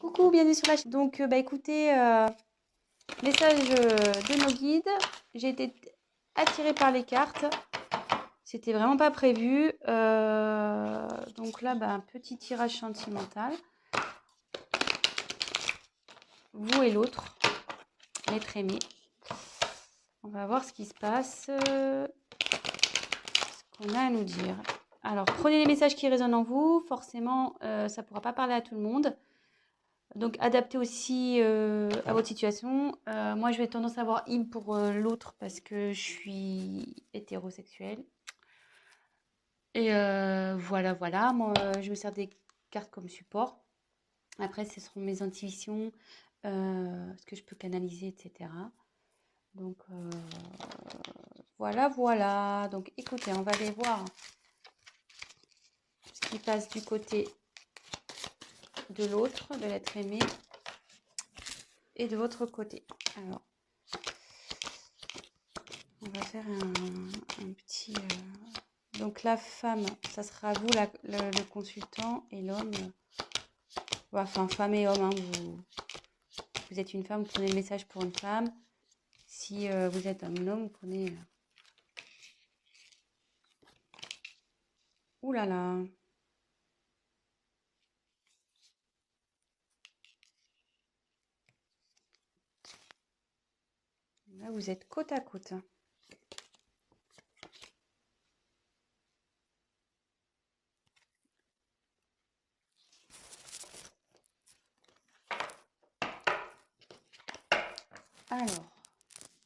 Coucou, bienvenue sur la chaîne. Donc, écoutez, message de nos guides. J'ai été attirée par les cartes. C'était vraiment pas prévu. Donc là, un petit tirage sentimental. Vous et l'autre, l'être aimé. On va voir ce qui se passe. Ce qu'on a à nous dire. Alors, prenez les messages qui résonnent en vous. Forcément, ça ne pourra pas parler à tout le monde. Donc, adaptez aussi à votre situation. Moi, je vais tendance à avoir im pour l'autre parce que je suis hétérosexuelle. Et voilà. Moi, je me sers des cartes comme support. Après, ce seront mes intuitions, ce que je peux canaliser, etc. Donc, voilà. Donc, écoutez, on va aller voir ce qui passe du côté de l'autre, de l'être aimé, et de votre côté. Alors, on va faire un petit... Donc la femme, ça sera vous le consultant, et l'homme, enfin femme et homme, hein, vous êtes une femme, vous prenez le message pour une femme. Si vous êtes un homme, vous prenez... Ouh là là. Là, vous êtes côte à côte. Alors,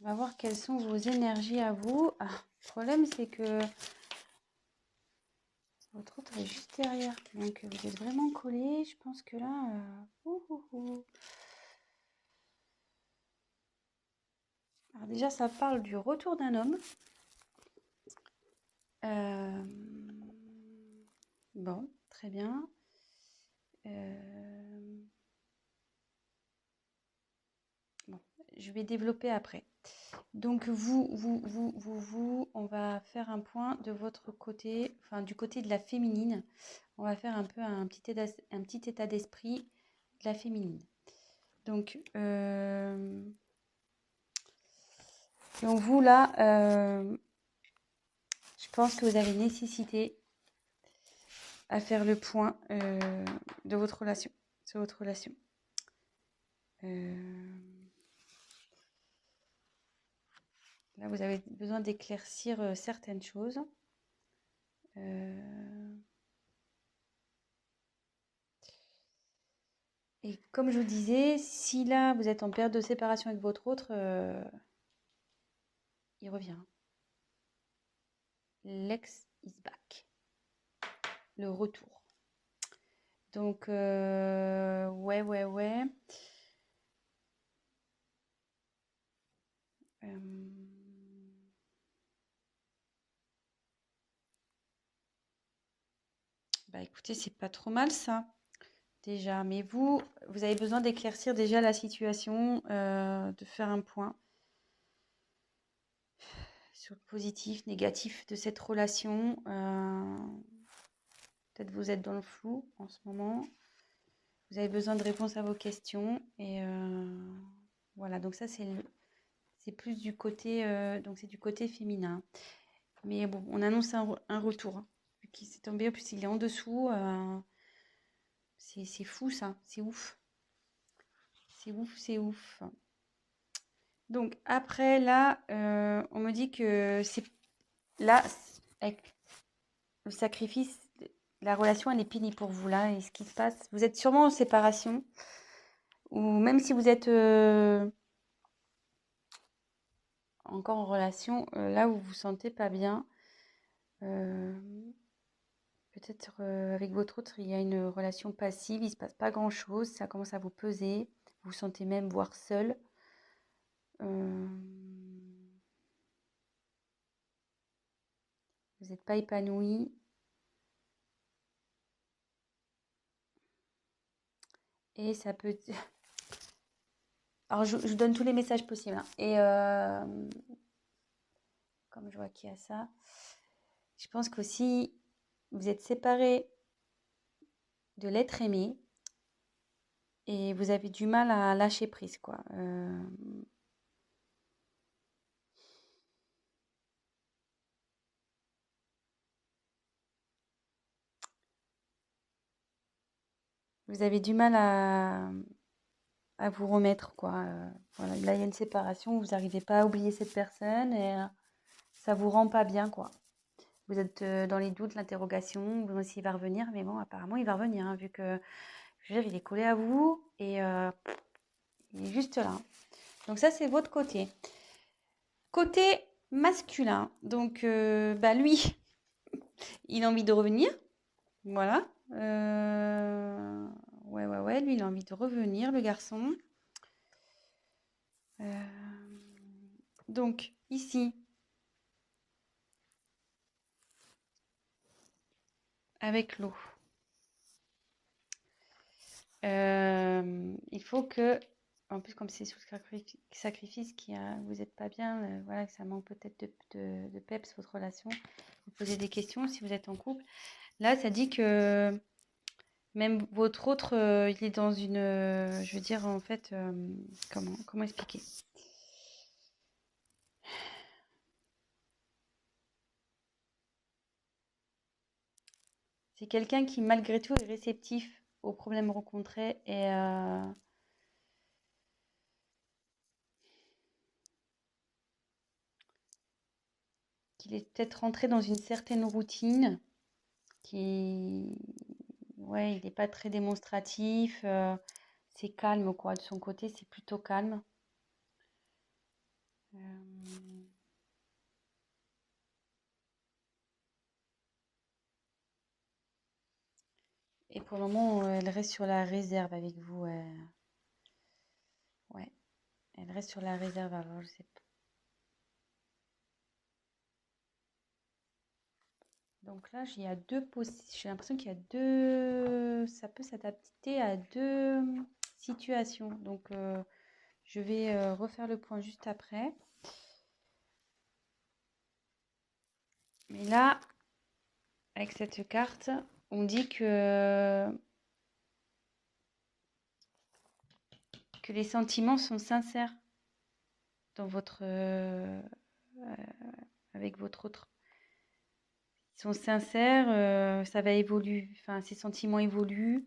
on va voir quelles sont vos énergies à vous. Ah, le problème, c'est que votre autre est juste derrière. Donc, vous êtes vraiment collés. Je pense que là... Alors déjà, ça parle du retour d'un homme. Bon, très bien. Bon, je vais développer après. Donc on va faire un point de votre côté, enfin du côté de la féminine. On va faire un peu un petit état d'esprit de la féminine. Donc vous là, je pense que vous avez nécessité à faire le point de votre relation, sur votre relation. Là, vous avez besoin d'éclaircir certaines choses. Et comme je vous disais, si là, vous êtes en période de séparation avec votre autre, il revient. L'ex is back. Le retour. Donc, ouais. Écoutez, c'est pas trop mal ça, déjà. Mais vous avez besoin d'éclaircir déjà la situation, de faire un point sur le positif, négatif de cette relation. Peut-être vous êtes dans le flou en ce moment. Vous avez besoin de réponses à vos questions. Et voilà, donc ça, c'est plus du côté, donc c'est du côté féminin. Mais bon, on annonce un retour. Hein, qui s'est tombé, en plus il est en dessous. C'est fou ça, c'est ouf. C'est ouf. Donc après, là, on me dit que c'est... Là, avec le sacrifice, la relation, elle est finie pour vous, là. Et ce qui se passe, vous êtes sûrement en séparation. Ou même si vous êtes encore en relation, là où vous vous sentez pas bien, peut-être avec votre autre, il y a une relation passive, il se passe pas grand-chose, ça commence à vous peser, vous vous sentez même voire seul. Vous n'êtes pas épanoui. Et ça peut... Alors, je vous donne tous les messages possibles. Hein. Et comme je vois qu'il y a ça, je pense qu'aussi, vous êtes séparés de l'être aimé. et vous avez du mal à lâcher prise, quoi. Vous avez du mal à vous remettre, quoi. Voilà, là, il y a une séparation, vous n'arrivez pas à oublier cette personne et ça vous rend pas bien, quoi. Vous êtes dans les doutes, l'interrogation, vous demandez s'il va revenir, mais bon, apparemment, il va revenir, hein, vu que, je veux dire, il est collé à vous et il est juste là. Donc ça, c'est votre côté. Côté masculin, donc bah lui, il a envie de revenir, voilà. Ouais, lui, il a envie de revenir, le garçon. Donc ici, avec l'eau, il faut que, en plus comme c'est sous sacrifice vous n'êtes pas bien, voilà, que ça manque peut-être de peps votre relation, vous posez des questions si vous êtes en couple. Là, ça dit que même votre autre, il est dans une, je veux dire en fait, comment expliquer? C'est quelqu'un qui malgré tout est réceptif aux problèmes rencontrés et qu'il est peut-être rentré dans une certaine routine, qui, ouais, il n'est pas très démonstratif, c'est calme quoi, de son côté, c'est plutôt calme. Euh, et pour le moment, elle reste sur la réserve avec vous. Ouais, elle reste sur la réserve. Alors, je sais pas. Donc là, il y a j'ai l'impression qu'il y a deux, ça peut s'adapter à deux situations. Donc, je vais refaire le point juste après. Mais là, avec cette carte, on dit que les sentiments sont sincères dans avec votre autre. Ils sont sincères, ça va évoluer, enfin, ces sentiments évoluent.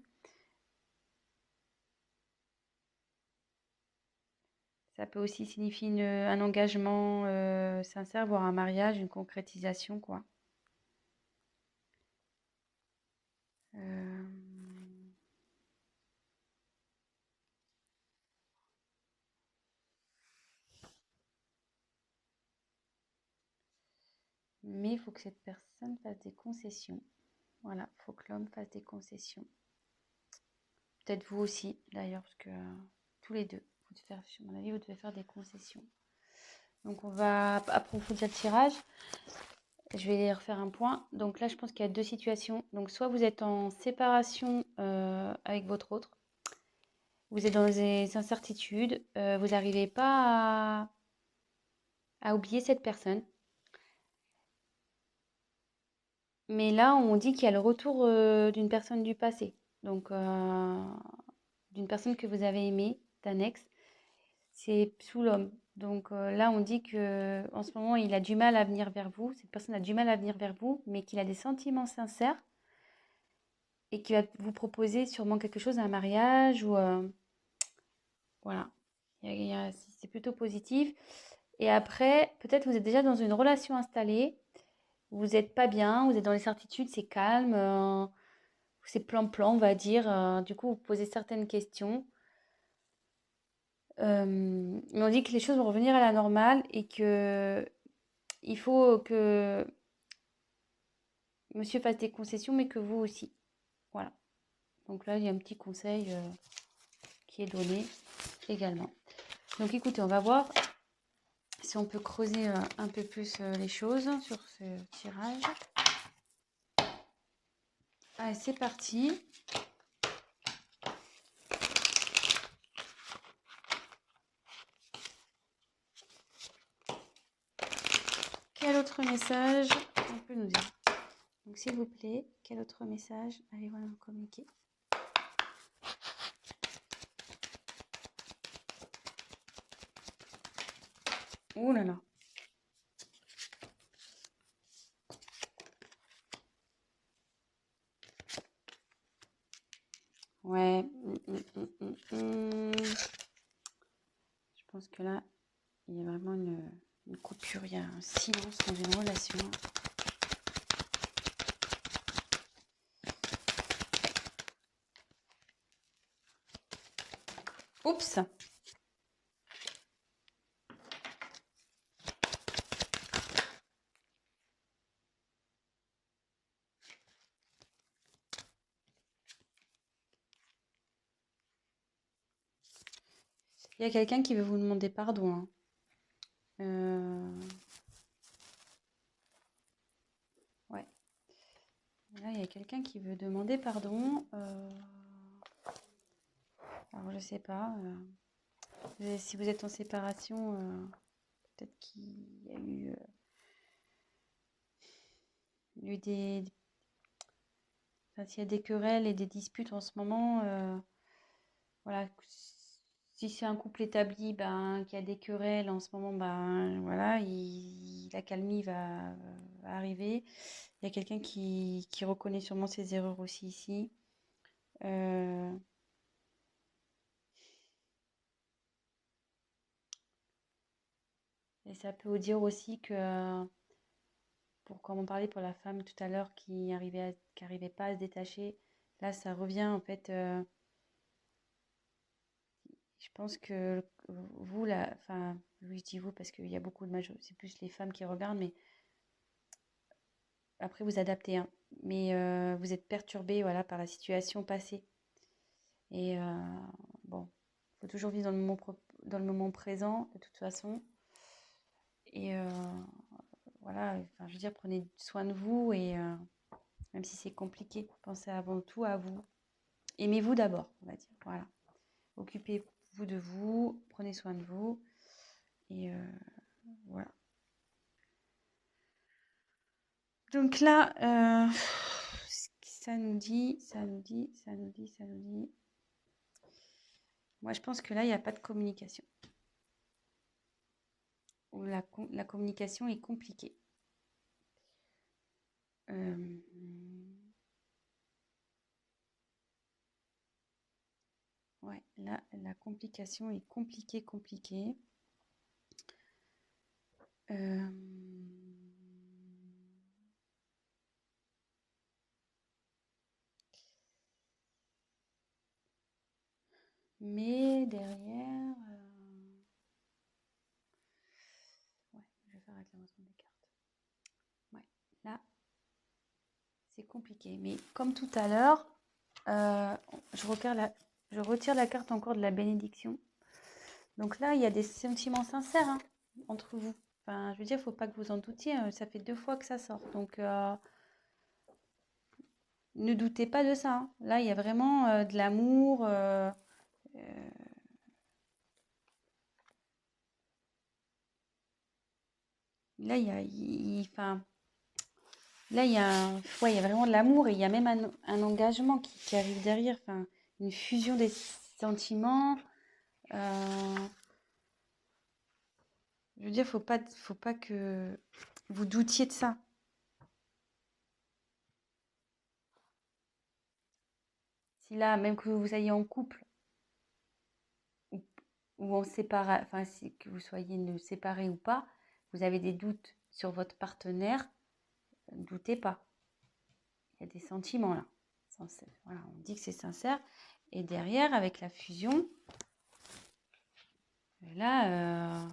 Ça peut aussi signifier un engagement sincère, voire un mariage, une concrétisation, quoi. Euh, Mais il faut que cette personne fasse des concessions. Voilà, il faut que l'homme fasse des concessions. Peut-être vous aussi, d'ailleurs, parce que tous les deux, à mon avis, vous devez faire des concessions. Donc, on va approfondir le tirage. Je vais refaire un point. Donc là, je pense qu'il y a deux situations. Donc, soit vous êtes en séparation avec votre autre, vous êtes dans des incertitudes, vous n'arrivez pas à oublier cette personne. Mais là, on dit qu'il y a le retour d'une personne du passé. Donc, d'une personne que vous avez aimée, d'un ex. C'est sous l'homme. Donc là, on dit que en ce moment, il a du mal à venir vers vous. Cette personne a du mal à venir vers vous, mais qu'il a des sentiments sincères et qu'il va vous proposer sûrement quelque chose, un mariage ou voilà. C'est plutôt positif. Et après, peut-être vous êtes déjà dans une relation installée. Vous n'êtes pas bien, vous êtes dans les certitudes, c'est calme, c'est plan-plan, on va dire. Du coup, vous posez certaines questions. Mais on dit que les choses vont revenir à la normale et que il faut que monsieur fasse des concessions, mais que vous aussi. Voilà. Donc là, il y a un petit conseil qui est donné également. Donc écoutez, on va voir si on peut creuser un peu plus les choses sur ce tirage. Allez, c'est parti. Quel autre message on peut nous dire? Donc s'il vous plaît, quel autre message allez-vous nous communiquer? Oh là là. Ouais. Je pense que là, il y a vraiment une coupure, il y a un silence dans une relation. Oups! Il y a quelqu'un qui veut vous demander pardon, hein. Ouais. Là, il y a quelqu'un qui veut demander pardon. Alors, je sais pas. Si vous êtes en séparation, peut-être qu'il y a eu des... Enfin, s'il y a des querelles et des disputes en ce moment, voilà. Si c'est un couple établi, ben, qui a des querelles en ce moment, ben, voilà, la calmie va arriver. Il y a quelqu'un qui reconnaît sûrement ses erreurs aussi ici. Et ça peut vous dire aussi que, comme on parlait pour la femme tout à l'heure qui arrivait pas à se détacher, là ça revient en fait. Je pense que vous, là, enfin, oui, je dis vous parce qu'il y a beaucoup de c'est plus les femmes qui regardent, mais après vous adaptez, hein. Mais vous êtes perturbé, voilà, par la situation passée. Et bon, il faut toujours vivre dans le moment présent, de toute façon. Et voilà, enfin, je veux dire, prenez soin de vous et même si c'est compliqué, pensez avant tout à vous. Aimez-vous d'abord, on va dire. Voilà. Occupez-vous de vous, prenez soin de vous. Et voilà. Donc là, ça nous dit. Moi, je pense que là, il n'y a pas de communication. Ou la communication est compliquée. Ouais, là, la complication est compliquée. Mais derrière, ouais, je vais faire réclamation des cartes. Ouais, là, c'est compliqué. Mais comme tout à l'heure, je retire la carte encore de la bénédiction. Donc là, il y a des sentiments sincères, hein, entre vous. Enfin, je veux dire, il ne faut pas que vous en doutiez. Ça fait 2 fois que ça sort. Donc, ne doutez pas de ça, hein. Là, il y a vraiment de l'amour. Là, enfin, là, ouais, il y a vraiment de l'amour et il y a même un engagement qui arrive derrière. Enfin, une fusion des sentiments. Je veux dire, faut pas que vous doutiez de ça. Si là, même que vous soyez en couple ou, ou en séparé, enfin, que vous soyez séparés ou pas, vous avez des doutes sur votre partenaire, ne doutez pas. Il y a des sentiments là. Voilà, on dit que c'est sincère. Et derrière, avec la fusion, là,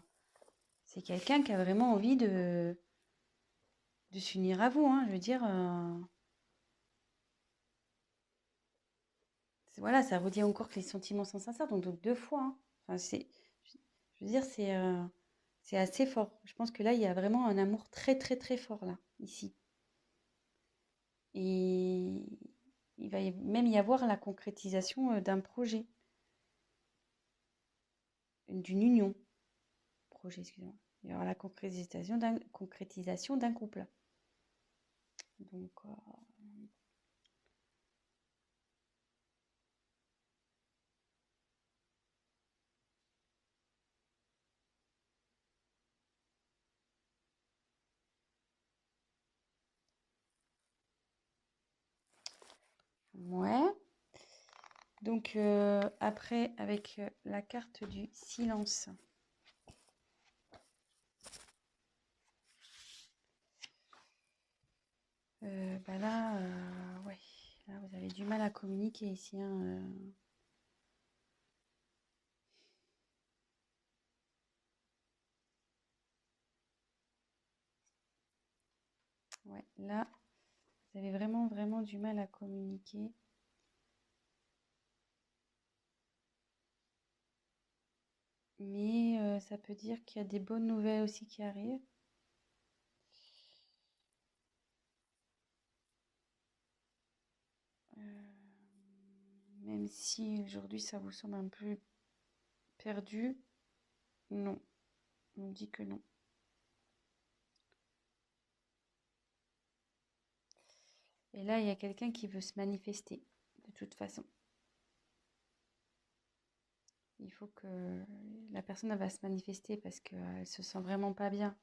c'est quelqu'un qui a vraiment envie de s'unir à vous, hein. Je veux dire, voilà, ça redit encore que les sentiments sont sincères, donc 2 fois, hein. Enfin, je veux dire, c'est assez fort. Je pense que là, il y a vraiment un amour très, très, très fort, là, ici. Et il va même y avoir la concrétisation d'un projet, d'une union. Projet, excusez-moi. Il y aura la concrétisation d'un couple. Donc, Ouais. Donc, après, avec la carte du silence. Bah là, ouais. Là, vous avez du mal à communiquer ici, hein, Ouais, là, vous avez vraiment, vraiment du mal à communiquer. Mais ça peut dire qu'il y a des bonnes nouvelles aussi qui arrivent. Même si aujourd'hui ça vous semble un peu perdu, non, on me dit que non. Et là, il y a quelqu'un qui veut se manifester, de toute façon. Il faut que la personne elle va se manifester parce qu'elle se sent vraiment pas bien.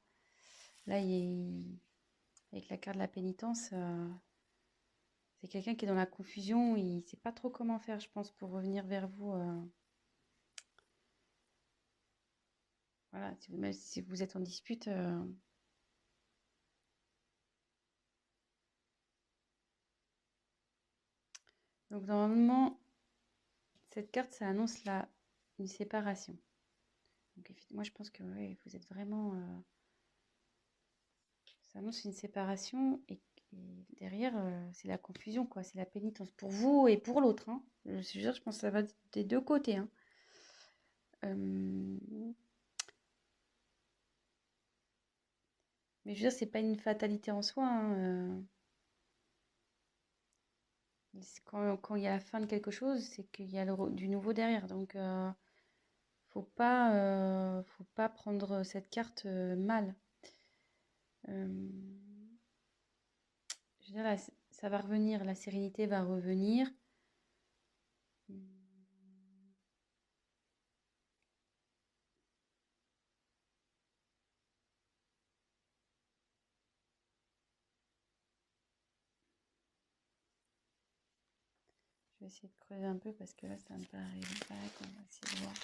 Là, avec la carte de la pénitence, c'est quelqu'un qui est dans la confusion. Il ne sait pas trop comment faire, je pense, pour revenir vers vous. Voilà, même si vous êtes en dispute. Donc, normalement, cette carte, ça annonce une séparation. Donc, moi, je pense que ouais, vous êtes vraiment. Ça annonce une séparation et derrière, c'est la confusion, quoi. C'est la pénitence pour vous et pour l'autre, hein. Je pense que ça va des deux côtés, hein. Mais je veux dire, c'est pas une fatalité en soi, hein, quand il y a la fin de quelque chose, c'est qu'il y a du nouveau derrière. Donc, faut pas prendre cette carte mal. Euh, je veux dire, là, ça va revenir, la sérénité va revenir. Je vais essayer de creuser un peu parce que là, ça me paraît opaque. On va essayer de voir.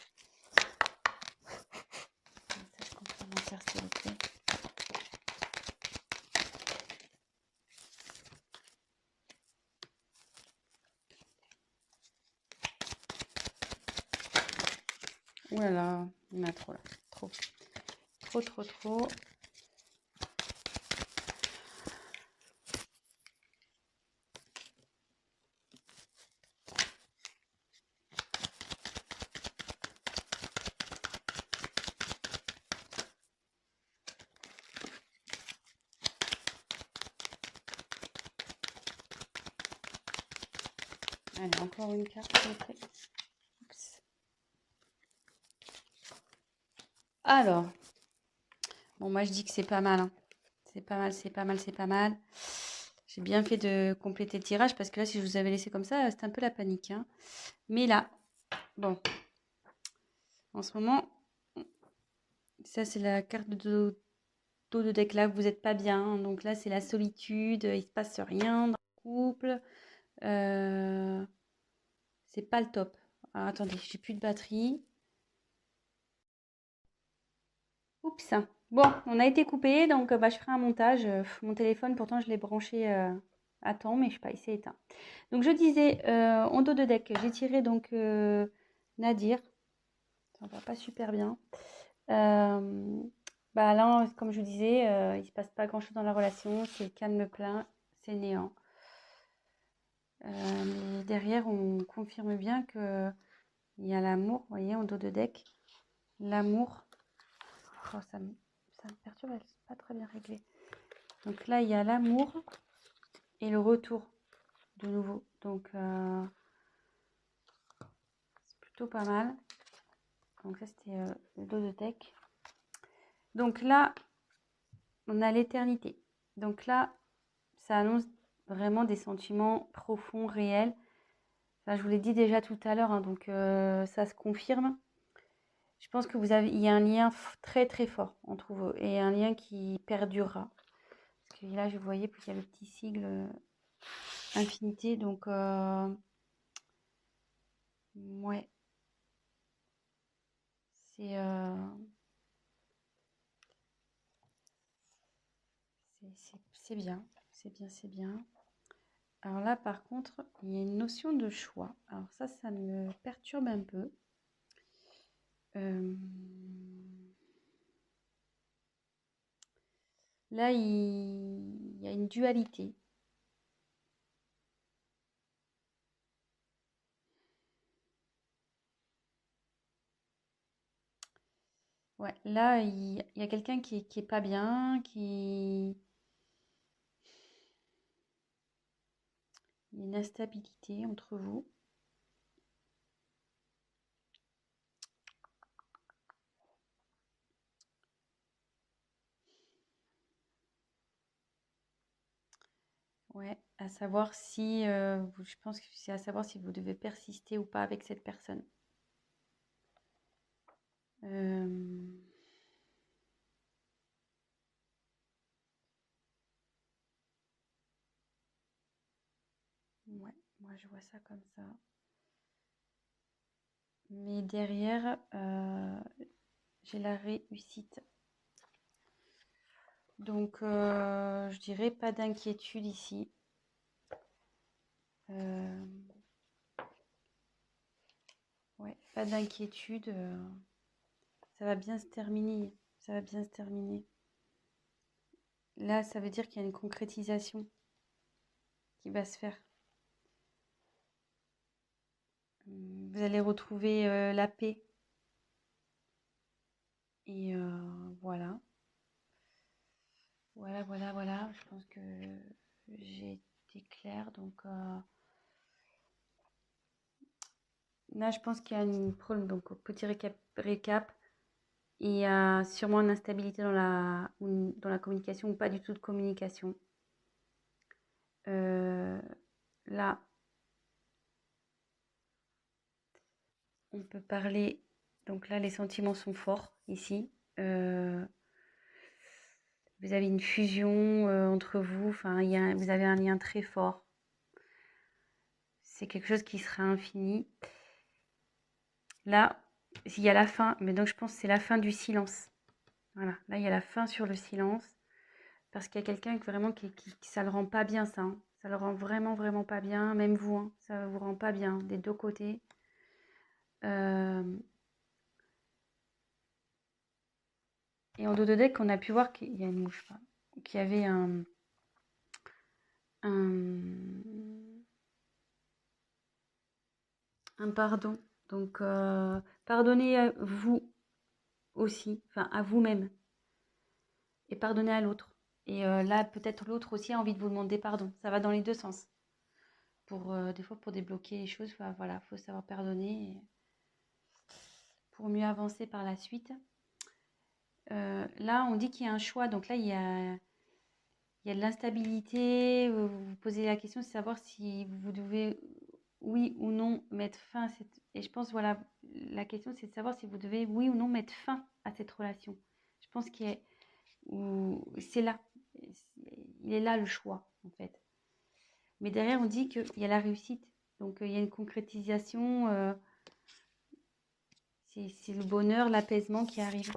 Message complémentaire, s'il vous plaît. Ouh là là, il y en a trop là. Trop. Trop, trop, trop. Allez, encore une carte, s'il vous plaît. Oups. Alors, bon, moi je dis que c'est pas mal, hein. C'est pas mal, c'est pas mal, c'est pas mal. J'ai bien fait de compléter le tirage parce que là, si je vous avais laissé comme ça, c'était un peu la panique, hein. Mais là, bon, en ce moment, ça c'est la carte de dos de deck là, vous n'êtes pas bien, hein. Donc là, c'est la solitude, il se passe rien dans le couple. Euh, c'est pas le top. Alors, attendez, j'ai plus de batterie. Oups. Bon, on a été coupé, donc bah, je ferai un montage. Mon téléphone, pourtant, je l'ai branché à temps, mais je sais pas, il s'est éteint. Donc, je disais, en dos de deck, j'ai tiré donc Nadir. Ça va pas super bien. Bah là, comme je vous disais, il se passe pas grand-chose dans la relation. C'est calme plein, c'est néant. Mais derrière, on confirme bien que il y a l'amour, vous voyez, en dos de deck. L'amour. Oh, ça me perturbe, c'est pas très bien réglé. Donc là, il y a l'amour et le retour de nouveau. Donc, c'est plutôt pas mal. Donc ça, c'était le dos de deck. Donc là, on a l'éternité. Donc là, ça annonce vraiment des sentiments profonds, réels. Enfin, je vous l'ai dit déjà tout à l'heure, hein, donc ça se confirme. Je pense que il y a un lien très très fort entre vous et un lien qui perdurera. Parce que là, je voyais qu'il y a le petit sigle. infinité. Donc, ouais, c'est c'est bien. C'est bien, c'est bien. Alors là, par contre, il y a une notion de choix. Alors ça me perturbe un peu. Là, il y a une dualité. Ouais, là, il y a quelqu'un qui est pas bien, il y a une instabilité entre vous. Ouais, à savoir si, je pense que c'est à savoir si vous devez persister ou pas avec cette personne. Euh, ouais, moi je vois ça comme ça. Mais derrière, j'ai la réussite. Donc, je dirais pas d'inquiétude ici. Ouais, pas d'inquiétude. Ça va bien se terminer. Ça va bien se terminer. Là, ça veut dire qu'il y a une concrétisation qui va se faire. Vous allez retrouver la paix. Et voilà. Voilà. Je pense que j'ai été claire. Donc là, je pense qu'il y a une problème. Donc, petit récap. Il y a sûrement une instabilité dans la communication ou pas du tout de communication. Là, on peut parler. Donc là, les sentiments sont forts ici. Vous avez une fusion entre vous. Enfin, vous avez un lien très fort. C'est quelque chose qui sera infini. Là, il y a la fin. Mais donc, je pense que c'est la fin du silence. Voilà. Là, il y a la fin sur le silence. Parce qu'il y a quelqu'un vraiment qui ça le rend pas bien, ça. Hein. Ça le rend vraiment, vraiment pas bien. Même vous, hein, ça vous rend pas bien des deux côtés. Et en dos de deck, on a pu voir qu'il y a une mouche, qu'il y avait un pardon. Donc, pardonnez à vous aussi, enfin à vous-même, et pardonnez à l'autre. Et là, peut-être l'autre aussi a envie de vous demander pardon. Ça va dans les deux sens. Des fois, pour débloquer les choses, voilà, faut savoir pardonner pour mieux avancer par la suite. Là, on dit qu'il y a un choix. Donc là, il y a de l'instabilité. Vous vous posez la question de savoir si vous devez, oui ou non, mettre fin à cette... Et je pense, voilà, la question, c'est de savoir si vous devez, oui ou non, mettre fin à cette relation. Je pense que c'est là. Il est là le choix, en fait. Mais derrière, on dit qu'il y a la réussite. Donc, il y a une concrétisation. C'est le bonheur, l'apaisement qui arrive.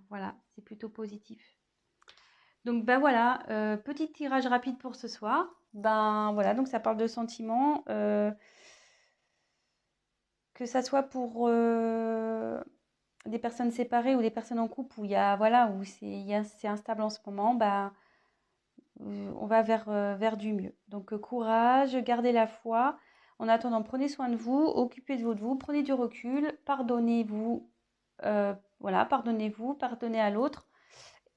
Voilà, c'est plutôt positif. Donc, ben voilà, petit tirage rapide pour ce soir. Ben voilà, donc ça parle de sentiments. Que ça soit pour des personnes séparées ou des personnes en couple où il y a, voilà, où c'est instable en ce moment, ben, on va vers du mieux. Donc, courage, gardez la foi. En attendant, prenez soin de vous, occupez de vous, prenez du recul, pardonnez-vous, voilà, pardonnez-vous, pardonnez à l'autre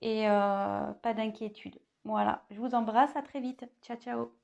et pas d'inquiétude. Voilà, je vous embrasse, à très vite. Ciao, ciao.